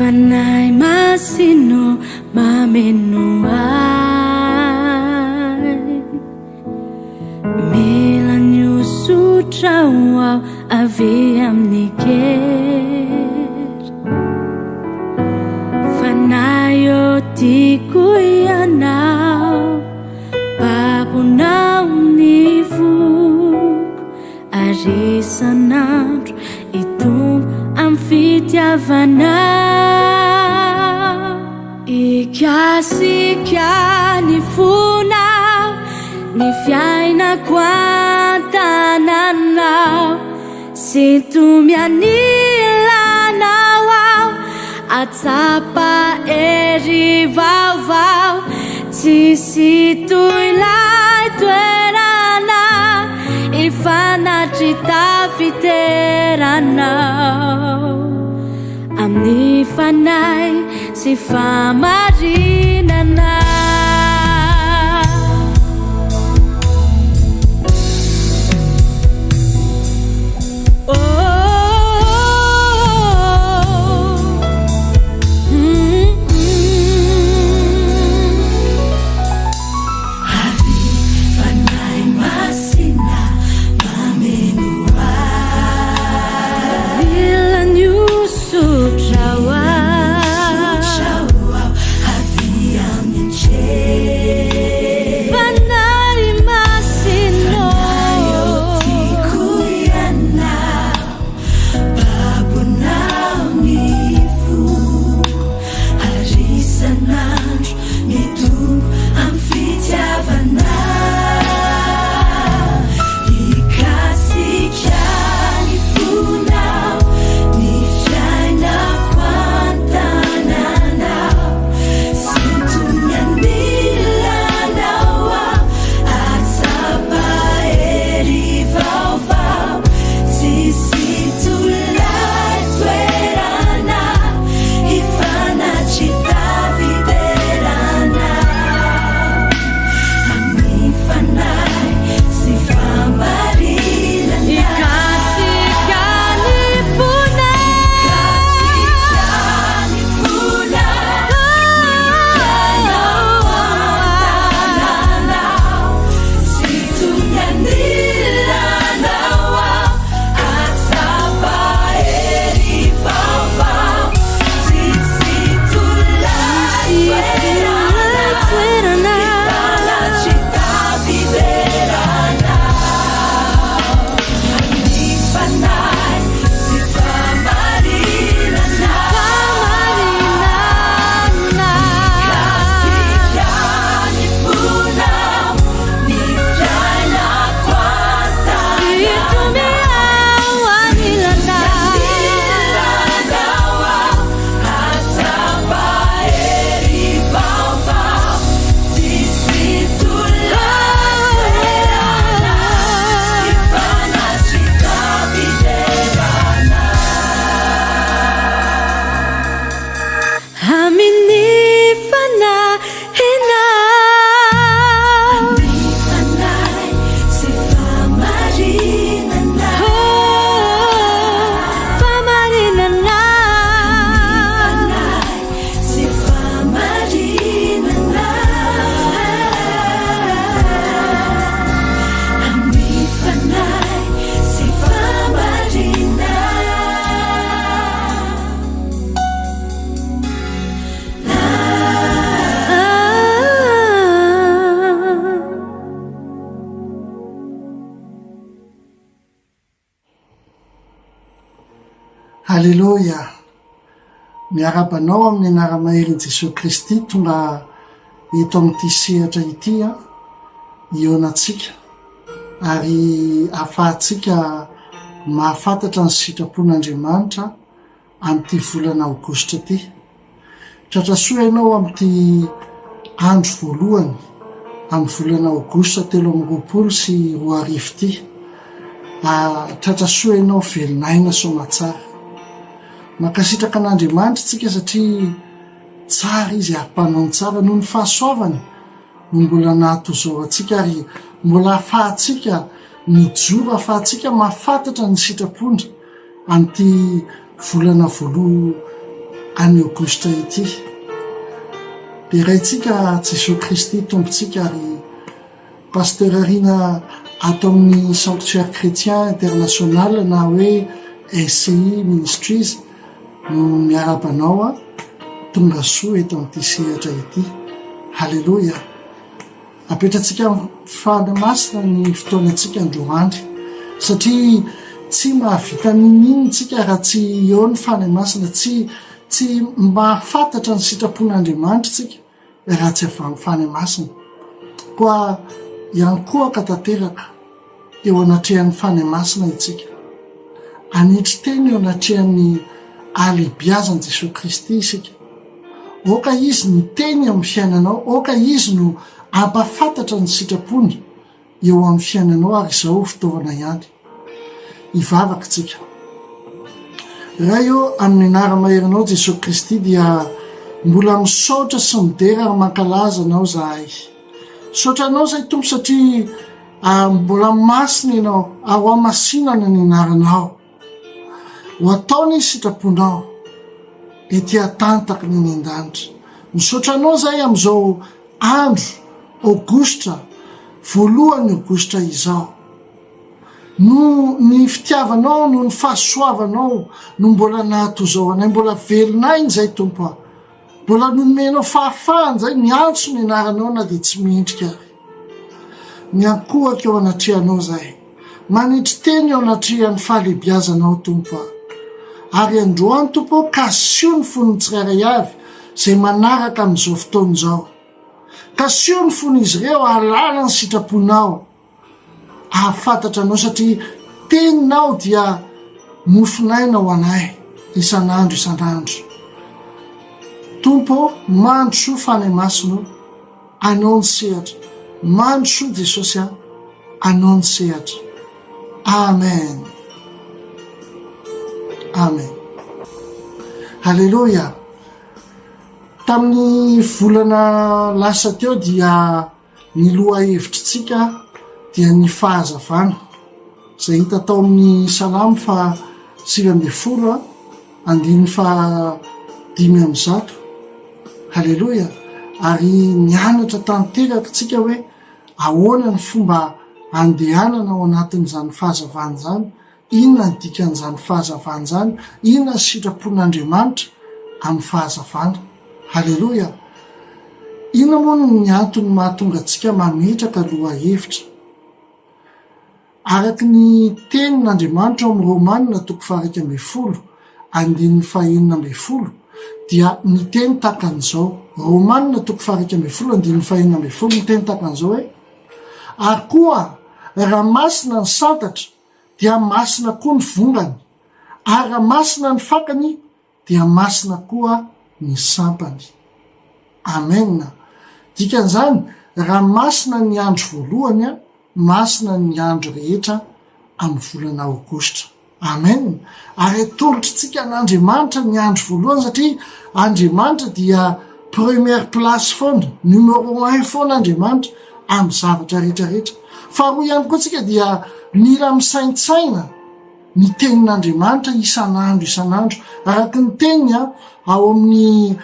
fanay masino mameno ay mila niosotra ao avy amin'ny kery fanay o tiako ianao babonao ny voko arisanandro itombo amin'ny fitiavana ikasika ny fonao ny fiainako antananao sintomianilanao ao atsapa ery vaovao tsisy toilay toerana ifanatry tafiteranao amin'ny fanay sy famarinana Alleluia. Miarabanao amin'ny anara-maherin' Jesosy Kristy tonga eto amin'ity sehatra ity ionatsika ary afahantsika mahafantatra ny sitrapon'Andriamanitra amin'ity volana aogositra ity. Tratra soa ianao amin'ity andro voalohany amin'ny volana aogositra 2024 ity. Tratra soa ianao velinaina somatsara. Makasitraka an'Andriamanitra tsika satria tsara izy arpanao tsara noho ny fahasoavany no mbola nahatozao atsika ary mbola afahantsika mijoro, afahantsika mahafantatra ny sitrapondra amin'ity volana voaloha any Aogositra ity. Dia raintsika Jesosy Kristy tompontsika ary pasteur Arina ato amin'ny sanctuaire chrétien international na hoe SCI Ministries no miarabanao tonga soa eto amin'ity sehatra ity. Halleloja. Apetratsika fanamasina ny fotoanantsika androany satria tsy mahavita ninino tsika raha tsy eo ny fanamasina, tsy mahafantatra ny sitrapon'Andriamanitra tsika raha tsy avy amin'ny fanamasina. Koa ihany koa ka tanteraka eo anatrehan'ny fanamasina itsika, anitry teny eo anatrehan'ny alehibiazan'i Jesosy Kristy isika. Oka izy ny teny amin'ny fiainanao, oka izy no ampafantatra ny sitrapony eo amin'ny fiainanao, ary izao fitaovana ihany ivavaka tsika. Raha eo amin'ny anara-maherinao Jesosy Kristy dia mbola misaotra sy midera ary mankalaza anao zahay. Saotra anao zay tompo satria mbola masina ianao, ao amasinana ny anaranao, ho ataony sitraponao ety atantaky ny an-danitra. Misaotra anao zay amin'izao andro Aogositra, voalohany Aogositra izao, no ny fitiavanao, no ny fahasoavanao no mbola nahatozao anay, mbola velonay zay tompo, mbola nomenao fahafahany zay miantso ny anaranao na dia tsy mendrika ary. Miankohaka eo anatrehanao zay, manitry teny eo anatrehan'ny fahalehibiazanao tompo, ary androany tompo kasio ny fon'ny tsirairay avy zay manaraka amin'izao fotoan'izao, kasio ny fon'izy ireo alala ny sitraponao, ahafantatra anao satria teninao dia mofinaina ho anay isan'andro isan'andro. Tompo, mandro soa fanamasina, anao ny sehatra, mandro soa Jesosy anao ny sehatra. Amen. Amen. Halleluja. Tamin'ny volana lasa teo dia ny loha-hevitritsika dia ny fahazavana, zay hita tao amin'ny Salamo 9:20, 5:5. Halleluja. Ary nianatra tanteraka tsika hoe ahoana ny fomba andehanana ao anatin'izany fahazavana zany, inona ny dikan'izany fahazavana zany, inona ny sitrapon'Andriamanitra amin'ny fahazavana. Halleluja. Inona moa ny antony mahatonga antsika mametraka loha-hevitra? Araky ny tenin'Andriamanitra ao amin'ny Romanina 12:9 dia ny teny takan'izao. Romanina 12:9 ny teny takan'izao hoe: ary koa raha masina ny santatra dia masina koa ny vongany, ary raha masina ny fakany dia masina koa ny sampany. Amen. Dikan'izany, raha masina ny andro voalohany, masina ny andro rehetra amin'ny volana Aogositra. Amen. Ary atolotritsika n'Andriamanitra ny andro voalohany satria Andriamanitra dia première place foana, numéro 1 foana Andriamanitra amin'ny zavatra rehetrarehetra. Faharoa ihany koa tsika dia mila misaintsaina ny tenin'Andriamanitra isan'andro isan'andro, araky ny teniny ao amin'ny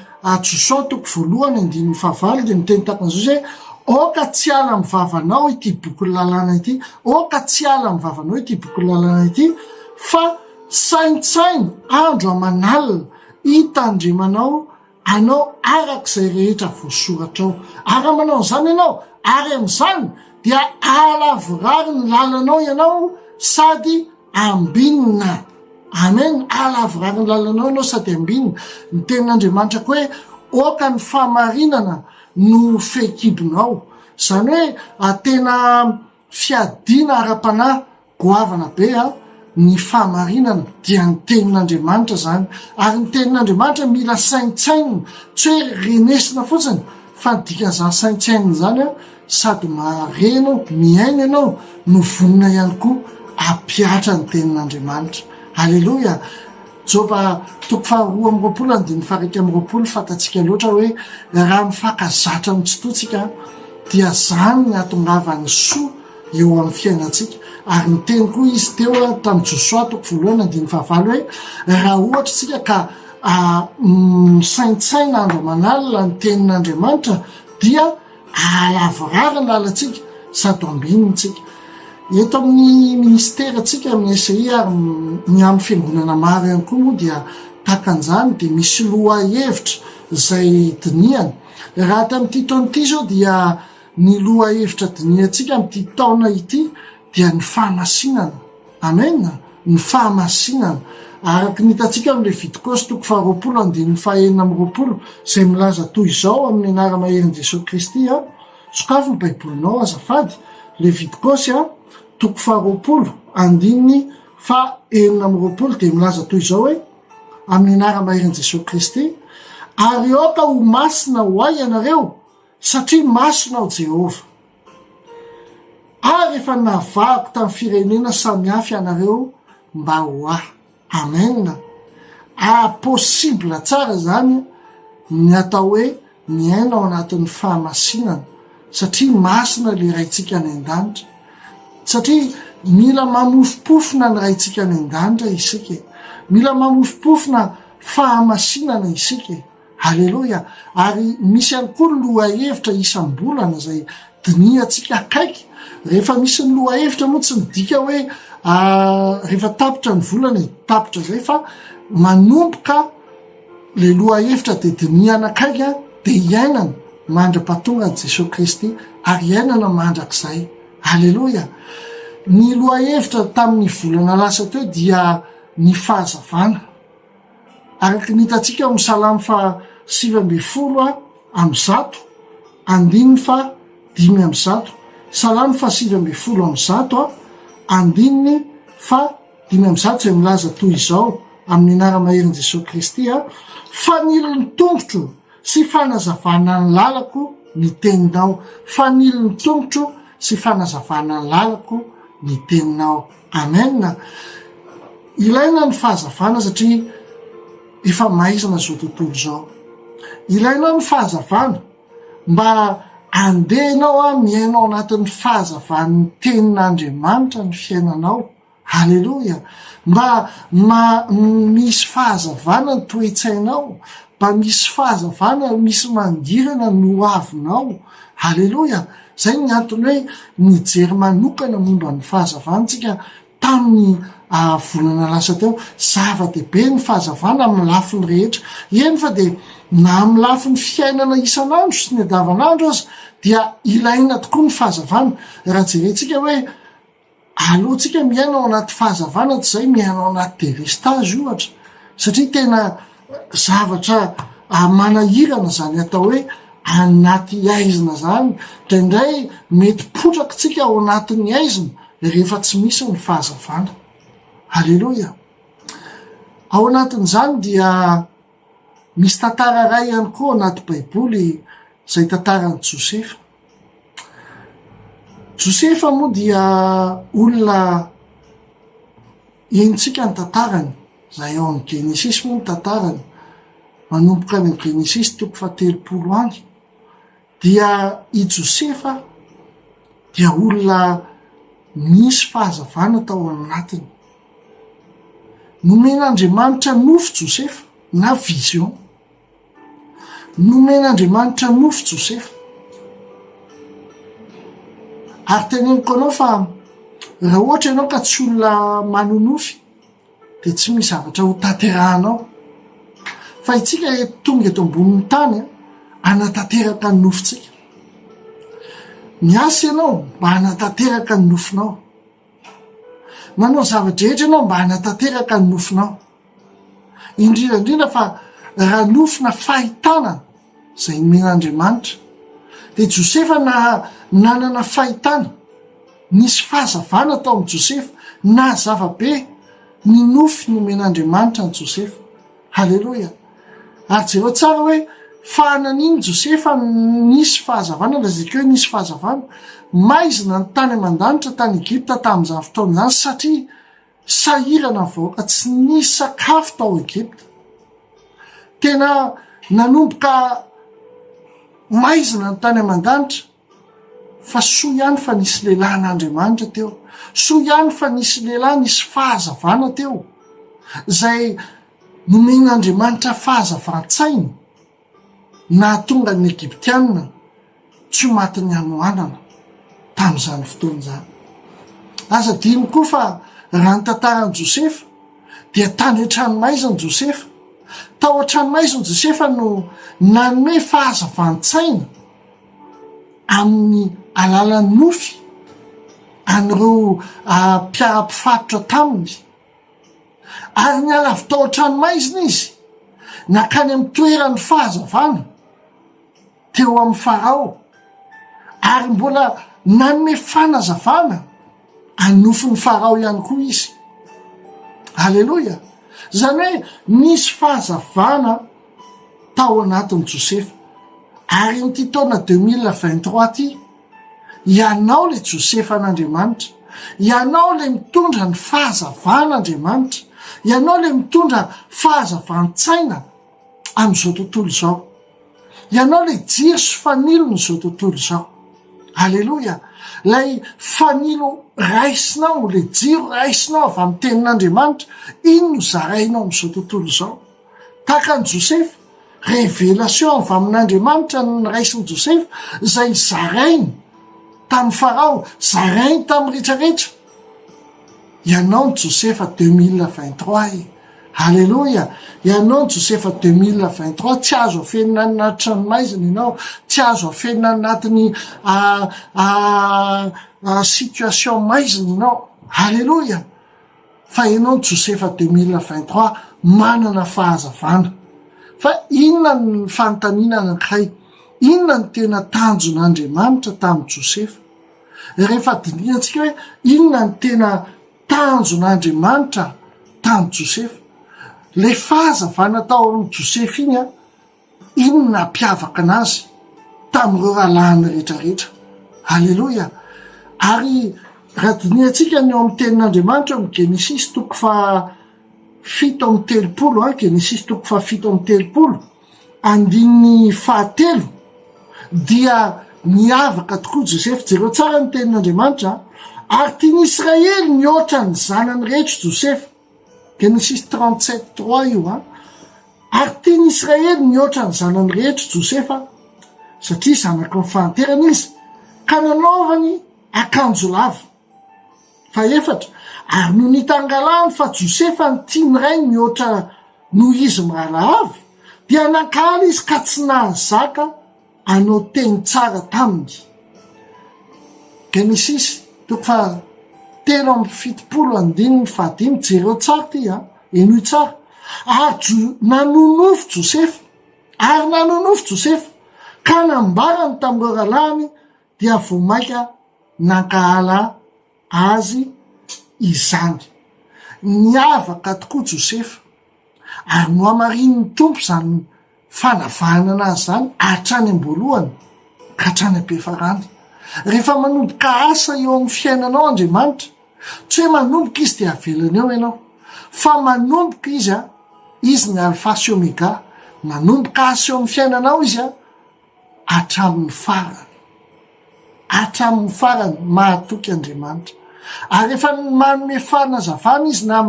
Josua 1:5 dia miteny takan'izao hoe: oka tsy ala amin'ny vavanao ity boky lalàna ity, oka tsy ala amin'ny vavanao ity boky lalàna ity, fa saintsaina andro aman'alina hitandremanao anao arak'izay rehetra voasoratra ao. Ary manao zany ianao, ary amin'izany dia alavorary ny lalanao ianao sady ambinina. Amen. Alavorary ny lalanao ianao sady ambinina. Ny tenin'Andriamanitra koa hoe oka ny fahamarinana no fehikibonao, zany hoe tena fiadina ara-panahy goavana be ny fahamarinana dia ny tenin'Andriamanitra zany. Ary ny tenin'Andriamanitra mila saintsaina, tsy hoe renesina fotsiny, fa ny dikan'izany saintsaina zany sady mareno miaina ianao no vonina ihany koa apiatra ny tenin'Andriamanitra. Halleluja. Joba 2:20 fantatsika loatra hoe raha mifankazatra mitsitotsika dia zany ny atongavany soa eo amin'ny fiainantsika. Ary ny teny koa izy teo tamin'ny Josua 1:5 hoe raha ohatra tsika ka misaintsaina andro manalina ny tenin'Andriamanitra dia alavorarana alatsika zato ambinitsika. Eto amin'ny ministera atsika amin'ny SI ary ny amin'ny fiangonana maro ihany koa moa dia takan'izany dia misy loha hevitra zay diniana. Raha tamin'ity taona ity zao dia ny loha hevitra diniantsika amin'ity taona ity dia ny fahamasinana. Amena, ny fahamasinana. Araky ny hitantsika amin'ny Levitikosy 20:20 zay milaza toy izao amin'ny anara-maherin' Jesosy Kristy sokafy ny baibolinao azafady. Levitikosy 20:20 dia milaza toy izao hoe amin'ny anara-maherin' Jesosy Kristy, ary aoka ho masina ho ay ianareo satria masina ao Jehova. Ary efa navahako tamin'ny firenena samihafa ianareo mba ho ahy. Amen. Possible tsara zany ny atao hoe miaina ao anatin'ny fahamasinana satria masina le raintsika any an-danitra, satria mila mamofopofona ny raintsika any an-danitra isika, mila mamofopofona fahamasinana isika. Halleloja. Ary misy ihany koa ny loha hevitra isam-bolana zay diniantsika akaiky. Rehefa misy ny loha hevitra moa tsy midika hoe rehefa tapitra ny volana tapitra zay fa manomboka le loha hevitra de diniana akaiky de iainana mandra-pahatonga Jesosy Kristy ary iainana mandrak'izay. Halleloja. Ny loha hevitra tamin'ny volana lasa teo dia ny fahazavana. Araky ny hitantsika amin'ny Salamo 7:100 andininy 5:100. Salamo 7:100 andininy 5:100 zay milaza toy izao amin'ny anara-maherin' Jesosy Kristy faniliny tongotro sy fanazavana ny lalako ny teninao. Faniliny tongotro sy fanazavana ny lalako ny teninao. Amen. Ilaina ny fahazavana satria efa maizana zao tontolo zao. Ilaina ny fahazavana mba andehanao miainao anatin'ny fahazavan'ny tenin'Andriamanitra ny fiainanao. Halleloja. Mba misy fahazavana ny toe-tsainao, mba misy fahazavana misy mangirana no avinao. Halleloja. Zay ny antony hoe nijery manokana momba ny fahazavantsika tamin'ny volana lasa teo. Zava-dehibe ny fahazavana amin'ny lafiny rehetra. Eny fa de na amin'ny lafiny fiainana isan'andro sy ny andavanandro azy dia ilaina tokoa ny fahazavana. Raha jerentsika hoe alohantsika miaina ao anaty fahazavana tsy zay miaina ao anaty delestage ohatra, satria tena zavatra manahirana zany atao hoe anaty aizina zany. Indray mety potrakitsika ao anatin'ny aizina rehefa tsy misy ny fahazavana. Halleloja. Ao anatin'izany dia misy tantara ray ihany koa anaty baiboly zay tantaran'i Josefa. Josefa moa dia olona enitsika ny tantarany, zay ao amin'ny Genesis moa ny tantarany, manomboka any Genesis 30 any. Dia i Josefa dia olona misy fahazavana tao anatiny. Nomen'Andriamanitra nofo Josefa na vision. Nomen'Andriamanitra nofo Josefa. Ary teneniko anao fa raha ohatra ianao ka tsy olona manonofy de tsy misy zavatra ho tanterahanao. Fa itsika tonga eto ambonin'ny tany anatanteraka ny nofontsika. Miasa ianao mba anatanteraka ny nofinao. Manao zavadrehetra ianao mba anatanteraka ny nofinao. Indrindrandrindra fa raha nofina fahitana zay nomen'Andriamanitra. De Josefa nanana fahitana, nisy fahazavana tao amin'ny Josefa, na zavabe ny nofy nomen'Andriamanitra ny Josefa. Halleloja. Ary jereo tsara hoe fanan'iny Josefa nisy fahazavana, lazakeo nisy fahazavana, maizina ny tany aman-danitra tany Egypta tamin'izany fotoana izany satria sahirana vahoaka tsy nisy sakafo tao Egypta. Tena nanomboka maizina ny tany aman-danitra fa soa ihany fa nisy lehilahy n'Andriamanitra teo. Soa ihany fa nisy lehilahy nisy fahazavana teo zay nomen'Andriamanitra fahazavantsainy nahatonga ny Egyptianina tsy maty ny anoanana tamin'izany fotoana zany. Aza dino koa fa raha ny tantaran'i Josefa dia tany an-tranomaizina Josefa. Tao an-tranomaizina Josefa no nanome fahazavantsaina amin'ny alalan'ny nofy an'ireo mpiara-mpifatrotra taminy, ary ny ala avy tao an-tranomaizina izy nakany amin'ny toeran'ny fahazavana teo amin'ny Farao, ary mbola nanome fanazavana anofin'ny Farao ihany koa izy. Halleloja! Zany hoe nisy fahazavana tao anatin'ny Josefa. Ary n'ity taona 2023 ty, ianao le Josefa an'Andriamanitra, ianao le mitondra ny fahazavan'Andriamanitra, ianao le mitondra fahazavantsaina amin'izao tontolo izao, ianao le jiro sy fanilo n'izao tontolo izao. Halleloja! Lay fanilo raisinao, le jiro raisinao avy amin'ny tenin'Andriamanitra, iny no zarainao amin'izao tontolo izao. Tahaka ny Josefa, révélation avy amin'Andriamanitra ny raisin'i Josefa, zay zarainy tamin'ny Farao, zarainy tamin'ny rehetrarehetra. Ianao ny Josefa 2023. Halleloja! Ianao ny Josefa 2023, tsy azo afenina anaty tranomaizina ianao, tsy azo afenina anatin'ny situation maizina ianao. Halleloja! Fa ianao ny Josefa 2023 manana fahazavana. Fa inona ny fanontaniana anankiray? Inona ny tena tanjon'Andriamanitra tamin'ny Josefa? Rehefa diniantsika hoe inona ny tena tanjon'Andriamanitra tamin'ny Josefa? Le fahazavana tao amin'ny Josefa iny inona mpiavaka anazy tamin'ireo rahalahiny rehetrarehetra. Halleloja! Ary raha diniantsika ny eo amin'ny tenin'Andriamanitra amin'ny Genesis 7:30, Genesis 7:30, andininy 7, dia miavaka tokoa Josefa. Jereo tsara ny tenin'Andriamanitra, ary tiany Israely mihoatra ny zanany rehetra Josefa. Genesis 37:3 io ary tiany Israely mihoatra ny zanany rehetra Josefa, satria zanaky ny fahanterana izy, ka nanaovany akanjo lava. Fahefatra, ary no nitangalany fa Josefa ny tiany ray mihoatra noho izy marahavy, dia nankala izy ka tsy nahazaka anao teny tsara taminy. Genesis 3:7-5, jereo tsara ty enoy tsara. Ary nanonofo Josefa, ka nambarany tamin'ireo rahalahiny, dia vomaika nankala azy izany. Niavaka tokoa Josefa, ary no amarin'ny tompo zany fanavahana anazy zany hatrany am-boalohany ka hatrany am-piafarany. Rehefa manomboka asa eo amin'ny fiainanao Andriamanitra, tsy hoe manomboka izy dia avelany eo ianao, fa manomboka izy izy ny alpha sy omega, manomboka asa eo amin'ny fiainanao izy hatramin'ny farany mahatoky Andriamanitra. Ary rehefa manome fanazavana izy na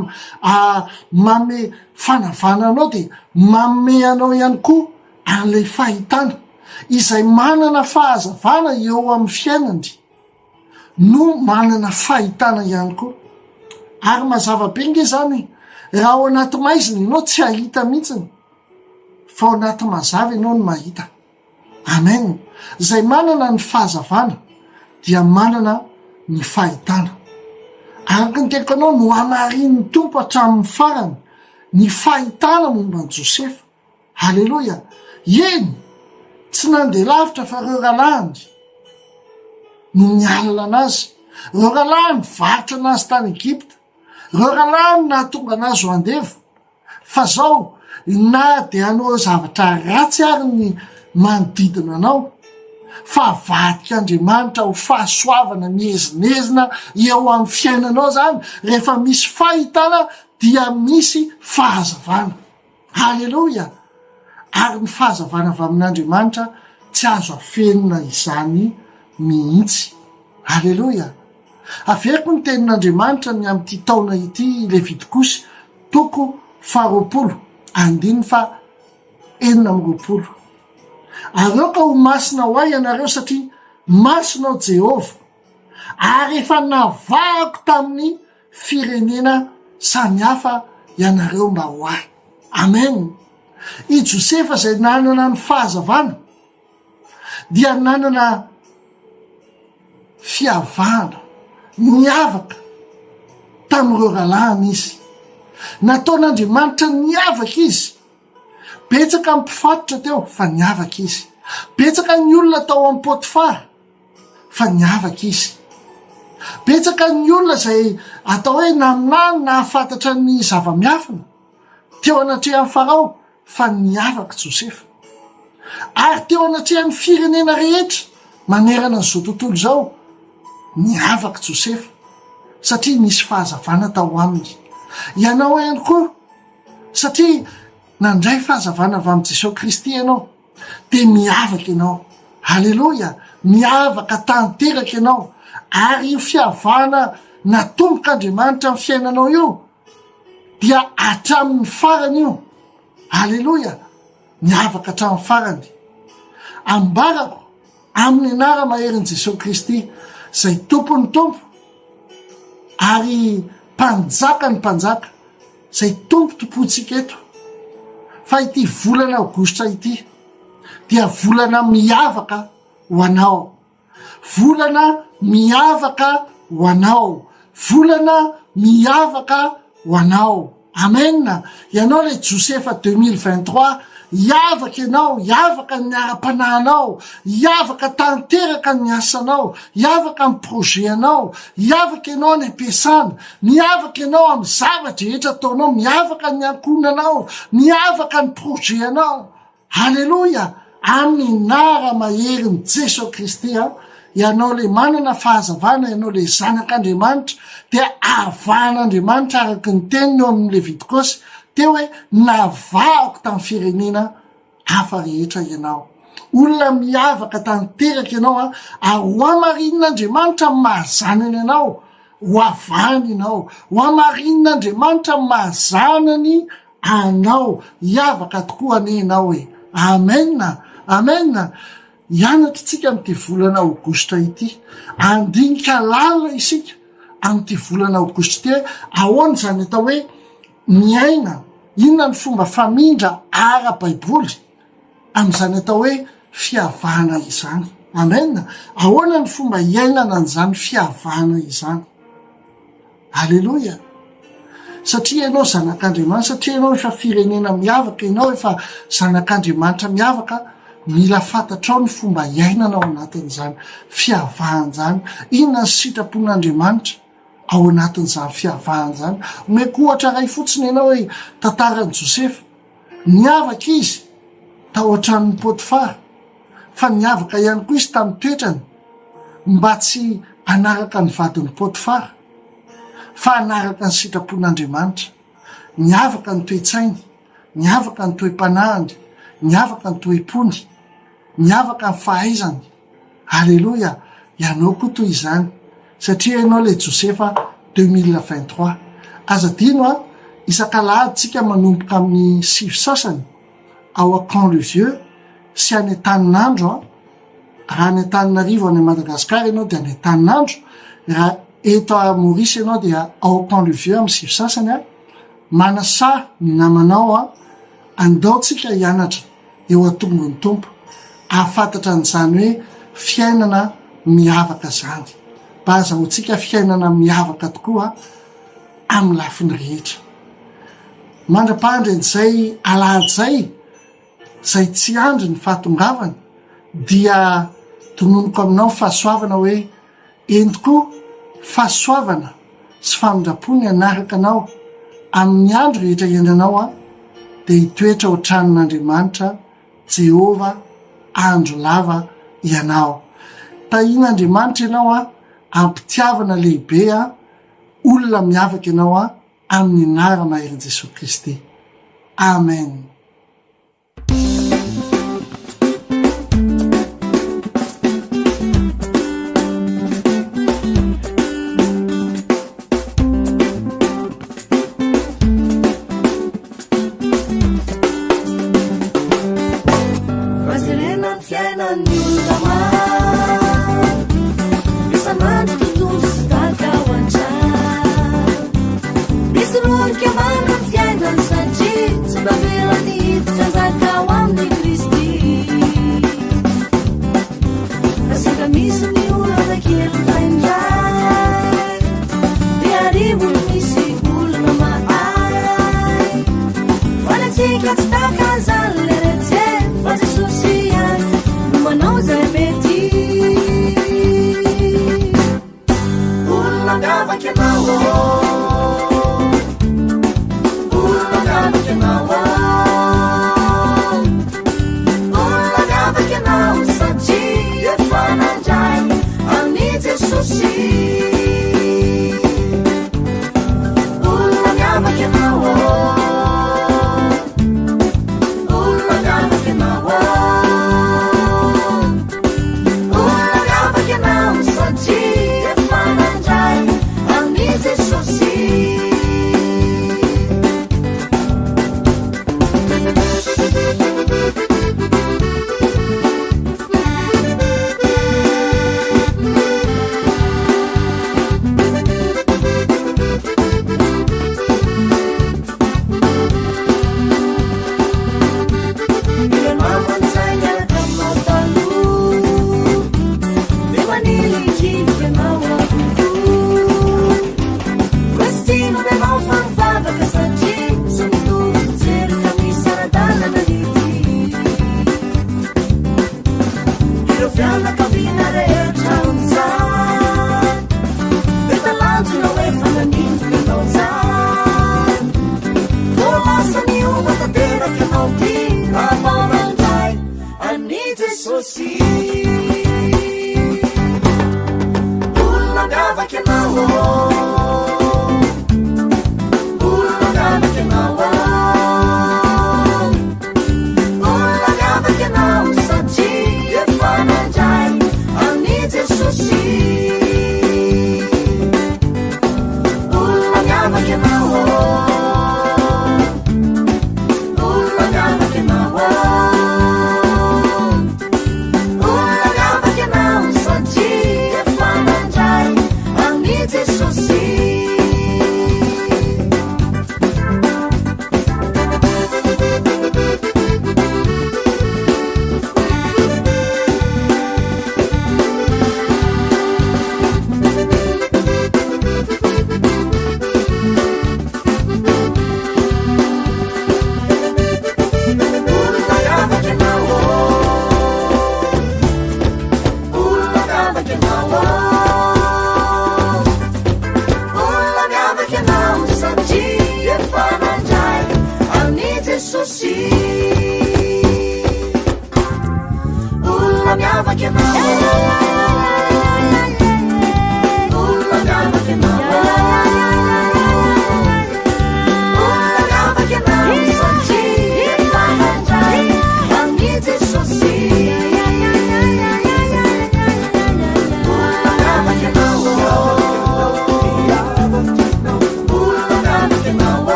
manome fanavana anao, dia manome anao ihany koa an'ilay fahitana izay manana fahazavana eo amin'ny fiainany no manana fahitana ihany koa. Ary mazava be nge zany, raha ao anaty maizina ianao tsy hahita mihitsiny, fa ao anaty mazava ianao no mahita. Amen! Zay manana ny fahazavana dia manana ny fahitana. Ary ny teko anao no amarin'ny tompo hatramin'ny farany ny fahitana momba ny Josefa. Halleloja! Eny, tsy nandeha lavitra fa reo rahalahiny no nialina anazy. Reo rahalahiny varotra anazy tany Egypta, reo rahalahiny nahatonga anazy ho andevo. Fa zao, na dia anao zavatra ratsy ary ny manodidina anao, fa vadika Andriamanitra ho fahasoavana miezinezina eo amin'ny fiainanao zany. Rehefa misy fahitana dia misy fahazavana. Halleloja! Ary ny fahazavana avy amin'Andriamanitra tsy azo afenina izany mihitsy. Halleloja! Averiko ny tenin'Andriamanitra ny amin'ity taona ity, Levitikosy 20, andiny fa 40. Areo ka ho masina ho ay ianareo satria masinao Jehova, ary efa navahako tamin'ny firenena samihafa ianareo mba ho ay. Amen. I Josefa zay nanana ny fahazavana dia nanana fiavahana miavaka tamin'ireo ralàny izy. Nataon'Andriamanitra niavaka izy. Betsaka mpifatitra teo fa niavaka izy. Betsaka ny olona tao amin'ny Potifara fa niavaka izy. Betsaka ny olona zay atao hoe naminany nahafantatra ny zava-miafina teo anatrehan'ny Farao fa niavaka Josefa. Ary teo anatrehan'ny firenena rehetra manerana n'izao tontolo zao niavaka Josefa satria nisy fahazavana tao aminy. Ianao ihany koa satria nandray fahazavana avy amin'ny Jesosy Kristy ianao de miavaka ianao. Halleloja. Miavaka tanteraka ianao. Ary io fiavana natombok'Andriamanitra amin'ny fiainanao io dia hatramin'ny farany io. Halleloja. Miavaka hatramin'ny farany. Ambarako amin'ny anara maherin'i Jesosy Kristy zay tompony tompo ary mpanjaka ny mpanjaka, zay tompotsika eto, fa ity volana aogositra ity dia volana miavaka ho anao. Volana miavaka ho anao. Volana miavaka ho anao. Amen. Ianao le Josefa 2023, iavaka ianao, iavaka ny ara-panahinao, iavaka tanteraka ny asanao, iavaka ny projet-anao, iavaka ianao ny ampiasana, miavaka ianao amin'ny zavatra rehetra ataonao, miavaka ny ankonanao, miavaka ny projet-anao. Halleloja. Amin'ny nara maherin'i Jesosy Kristy ianao le manana fahazavana, ianao le zanak'Andriamanitra dia avan'Andriamanitra araky ny teniny eo amin'ny Levitikosy teo hoe navahako tamin'ny firenena hafa rehetra ianao. Olona miavaka tanteraka ianao ary ho amarin'Andriamanitra mahazanany ianao, ho avany ianao, ho amarin'Andriamanitra mahazanany anao, iavaka tokoa anenao e. Amen. Amen. Ianatra tsika amin'ity volana aogositra ity, andinika lalina isika amin'ity volana aogositra ity. Ahoana zany atao hoe miaina, inona ny fomba famindra ara-baiboly amin'izany atao hoe fiavana izany. Amen. Ahoana ny fomba iainana an'izany fiavana izany. Halleloja. Satria ianao zanak'Andriamanitra, satria ianao efa firenena miavaka, ianao efa zanak'Andriamanitra miavaka, mila fantatrao ny fomba iainanao anatin'izany fiavahan'izany. Inona ny sitrapon'Andriamanitra ao anatin'izany fiavahan'izany. Omeko ohatra ray fotsiny ianao hoe tantaran'i Josefa, niavaka izy tao an-tranon'ny Potifara, fa niavaka ihany koa izy tamin'ny toetrany mba tsy anaraka ny vadin'ny Potifara fa anaraka ny sitrapon'Andriamanitra. Niavaka ny toe-tsainy, niavaka ny toe-panahiny, niavaka ny toe-pony, niavaka ny fahaizany. Halleloja. Ianao koa toy izany satria ianao le Josefa 2023. Aza dino isak'alahady tsika manomboka amin'ny 6 sasany ao Camp-le-Vieux sy any Taninandro. Raha any Taninarivo any Madagasikara ianao dia any Taninandro, raha eto a Maurice ianao dia ao Camp-le-Vieux amin'ny 6 sasany manasa ny namanao andao tsika hianatra eo atongony tompo, ahafantatra an'izany hoe fiainana miavaka zany. Mba azahoantsika fiainana miavaka tokoa amin'ny lafiny rehetra. Mandra-pahandren'izay alahady zay tsy andry ny fahatongavany dia tononoko aminao fahasoavana hoe entiko fahasoavana sy famindrapony anaraka anao amin'ny andro rehetra iendranao dia hitoetra ho tranon'Andriamanitra Jehova andro lava ianao. Tahian'Andriamanitra ianao ampitiavana lehibe olona miavaka ianao amin'ny nara maherin'i Jesosy Kristy. Amen.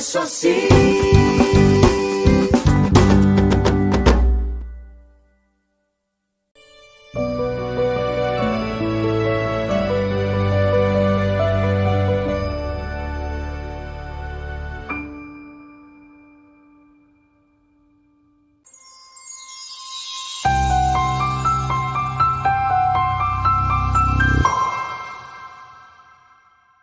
Soci